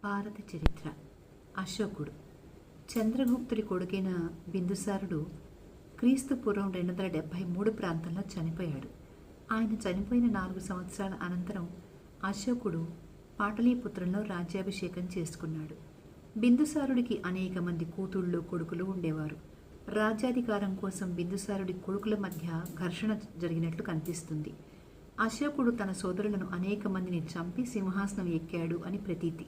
భారత చరిత్ర. అశోకుడు చంద్రగుప్తుడి కొడుకైన బిందుసారుడు క్రీస్తుపూర్వం 273 ప్రాంతంలో చనిపోయాడు. ఆయన చనిపోయిన 4 సంవత్సరాల అనంతరం అశోకుడు పాటలీపుత్రంలో రాజ్యాభిషేకం చేసుకున్నాడు. బిందుసారుడికి అనేక మంది కూతుళ్ళు కొడుకులు ఉండేవారు. రాజ్యాధికారం కోసం బిందుసారుడి కొడుకుల మధ్య ఘర్షణ జరిగినట్లు కనిపిస్తుంది. అశోకుడు తన సోదరులను అనేక మందిని చంపి సింహాసనం ఎక్కాడు అని ప్రతీతి.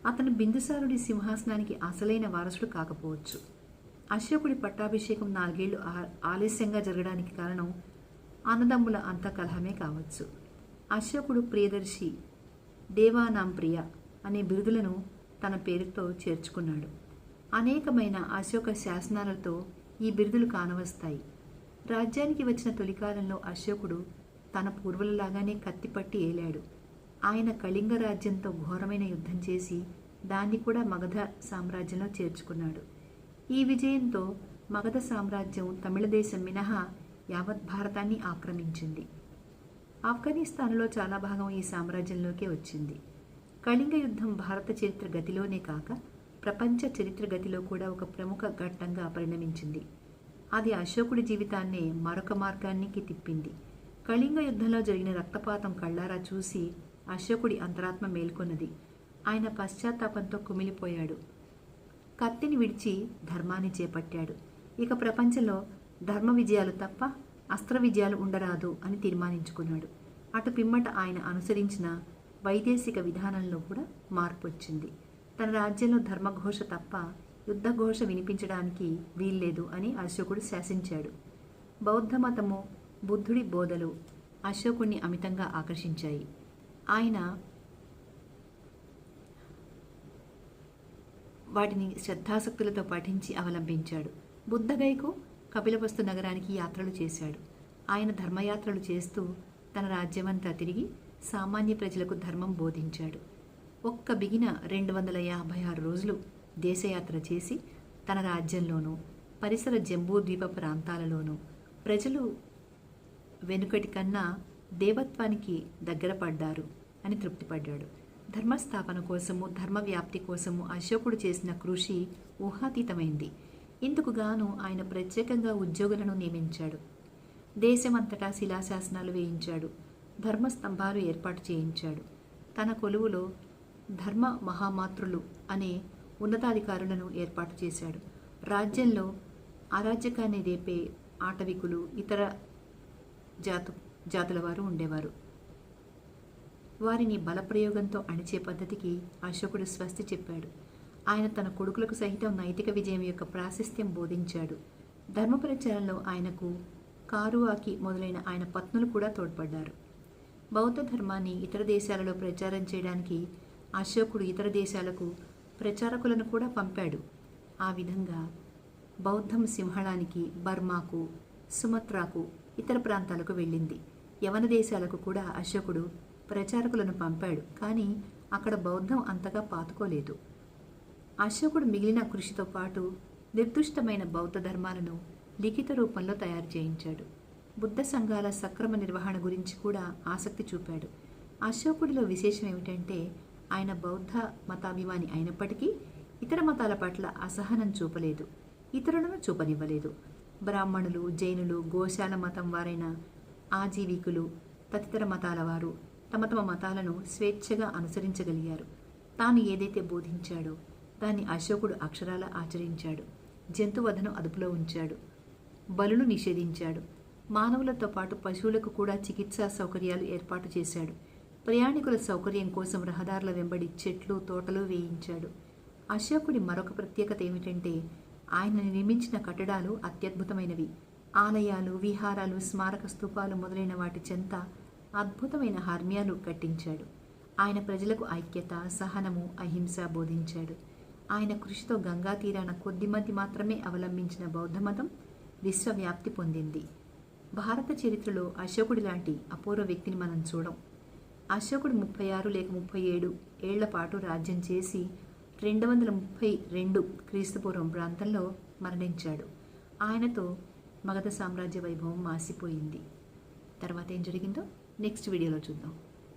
అతను బిందుసారుడి సింహాసనానికి అసలైన వారసుడు కాకపోవచ్చు. అశోకుడి పట్టాభిషేకం 4 ఏళ్లు ఆలస్యంగా జరగడానికి కారణం అన్నదమ్ముల అంతకలహమే కావచ్చు. అశోకుడు ప్రియదర్శి, దేవానాం ప్రియ అనే బిరుదులను తన పేరుతో చేర్చుకున్నాడు. అనేకమైన అశోక శాసనాలతో ఈ బిరుదులు కానవస్తాయి. రాజ్యానికి వచ్చిన తొలికాలంలో అశోకుడు తన పూర్వులలాగానే కత్తిపట్టి ఏలాడు. ఆయన కళింగ రాజ్యంతో ఘోరమైన యుద్ధం చేసి దాన్ని కూడా మగధ సామ్రాజ్యంలో చేర్చుకున్నాడు. ఈ విజయంతో మగధ సామ్రాజ్యం తమిళ దేశం మినహా యావత్ భారతాన్ని ఆక్రమించింది. ఆఫ్ఘనిస్తాన్లో చాలా భాగం ఈ సామ్రాజ్యంలోకే వచ్చింది. కళింగ యుద్ధం భారత చరిత్ర గతిలోనే కాక ప్రపంచ చరిత్ర గతిలో కూడా ఒక ప్రముఖ ఘట్టంగా పరిణమించింది. అది అశోకుడి జీవితాన్నే మరొక మార్గానికి తిప్పింది. కళింగ యుద్ధంలో జరిగిన రక్తపాతం కళ్ళారా చూసి అశోకుడి అంతరాత్మ మేల్కొన్నది. ఆయన పశ్చాత్తాపంతో కుమిలిపోయాడు. కత్తిని విడిచి ధర్మాన్ని చేపట్టాడు. ఇక ప్రపంచంలో ధర్మ విజయాలు తప్ప అస్త్ర విజయాలు ఉండరాదు అని తీర్మానించుకున్నాడు. అటు పిమ్మట ఆయన అనుసరించిన వైదేశిక విధానంలో కూడా మార్పు వచ్చింది. తన రాజ్యంలో ధర్మఘోష తప్ప యుద్ధఘోష వినిపించడానికి వీల్లేదు అని అశోకుడు శాసించాడు. బౌద్ధ మతము, బుద్ధుడి బోధలు అశోకుణ్ణి అమితంగా ఆకర్షించాయి. ఆయన వాటిని శ్రద్ధాసక్తులతో పఠించి అవలంబించాడు. బుద్ధగయకు కపిలవస్తు నగరానికి యాత్రలు చేశాడు. ఆయన ధర్మయాత్రలు చేస్తూ తన రాజ్యమంతా తిరిగి సామాన్య ప్రజలకు ధర్మం బోధించాడు. ఒక్క బిగిన 256 రోజులు దేశయాత్ర చేసి తన రాజ్యంలోనూ పరిసర జంబూద్వీప ప్రాంతాలలోనూ ప్రజలు వెనుకటి కన్నా దేవత్వానికి దగ్గర పడ్డారు అని తృప్తిపడ్డాడు. ధర్మస్థాపన కోసము, ధర్మ వ్యాప్తి కోసము అశోకుడు చేసిన కృషి ఊహాతీతమైంది. ఇందుకు గాను ఆయన ప్రత్యేకంగా ఉద్యోగులను నియమించాడు. దేశమంతటా శిలాశాసనాలు వేయించాడు. ధర్మస్తంభాలు ఏర్పాటు చేయించాడు. తన కొలువులో ధర్మ మహామాతృలు అనే ఉన్నతాధికారులను ఏర్పాటు చేశాడు. రాజ్యంలో అరాజ్యకాన్ని రేపే ఆటవికులు, ఇతర జాతుల వారు ఉండేవారు. వారిని బలప్రయోగంతో అణిచే పద్ధతికి అశోకుడు స్వస్తి చెప్పాడు. ఆయన తన కొడుకులకు సహితం నైతిక విజయం యొక్క ప్రాశస్త్యం బోధించాడు. ధర్మ ప్రచారంలో ఆయనకు కారువాకి మొదలైన ఆయన పత్నులు కూడా తోడ్పడ్డారు. బౌద్ధ ధర్మాన్ని ఇతర దేశాలలో ప్రచారం చేయడానికి అశోకుడు ఇతర దేశాలకు ప్రచారకులను కూడా పంపాడు. ఆ విధంగా బౌద్ధం సింహళానికి, బర్మాకు, సుమత్రాకు, ఇతర ప్రాంతాలకు వెళ్ళింది. యవన దేశాలకు కూడా అశోకుడు ప్రచారకులను పంపాడు. కానీ అక్కడ బౌద్ధం అంతగా పాతుకోలేదు. అశోకుడు మిగిలిన కృషితో పాటు నిర్దుష్టమైన బౌద్ధ ధర్మాలను లిఖిత రూపంలో తయారు చేయించాడు. బుద్ధ సంఘాల సక్రమ నిర్వహణ గురించి కూడా ఆసక్తి చూపాడు. అశోకుడిలో విశేషం ఏమిటంటే ఆయన బౌద్ధ మతాభిమాని అయినప్పటికీ ఇతర మతాల పట్ల అసహనం చూపలేదు, ఇతరులను చూపనివ్వలేదు. బ్రాహ్మణులు, జైనులు, గోశాల మతం వారైన ఆజీవికులు, తదితర మతాల వారు తమ తమ మతాలను స్వేచ్ఛగా అనుసరించగలిగారు. తాను ఏదైతే బోధించాడో దాన్ని అశోకుడు అక్షరాలా ఆచరించాడు. జంతువధను అదుపులో ఉంచాడు. బలులు నిషేధించాడు. మానవులతో పాటు పశువులకు కూడా చికిత్సా సౌకర్యాలు ఏర్పాటు చేశాడు. ప్రయాణికుల సౌకర్యం కోసం రహదారుల వెంబడి చెట్లు, తోటలు వేయించాడు. అశోకుడి మరొక ప్రత్యేకత ఏమిటంటే ఆయన నిర్మించిన కట్టడాలు అత్యద్భుతమైనవి. ఆలయాలు, విహారాలు, స్మారక స్తూపాలు మొదలైన వాటి చెంత అద్భుతమైన హార్మ్యాలు కట్టించాడు. ఆయన ప్రజలకు ఐక్యత, సహనము, అహింస బోధించాడు. ఆయన కృషితో గంగా తీరాన కొద్దిమంది మాత్రమే అవలంబించిన బౌద్ధమతం విశ్వవ్యాప్తి పొందింది. భారత చరిత్రలో అశోకుడి లాంటి అపూర్వ వ్యక్తిని మనం చూడం. అశోకుడు 36 లేక 37 ఏళ్ల పాటు రాజ్యం చేసి 232 క్రీస్తుపూర్వం ప్రాంతంలో మరణించాడు. ఆయనతో మగధ సామ్రాజ్య వైభవం మాసిపోయింది. తర్వాత ఏం జరిగిందో నెక్స్ట్ వీడియోలో చూద్దాం.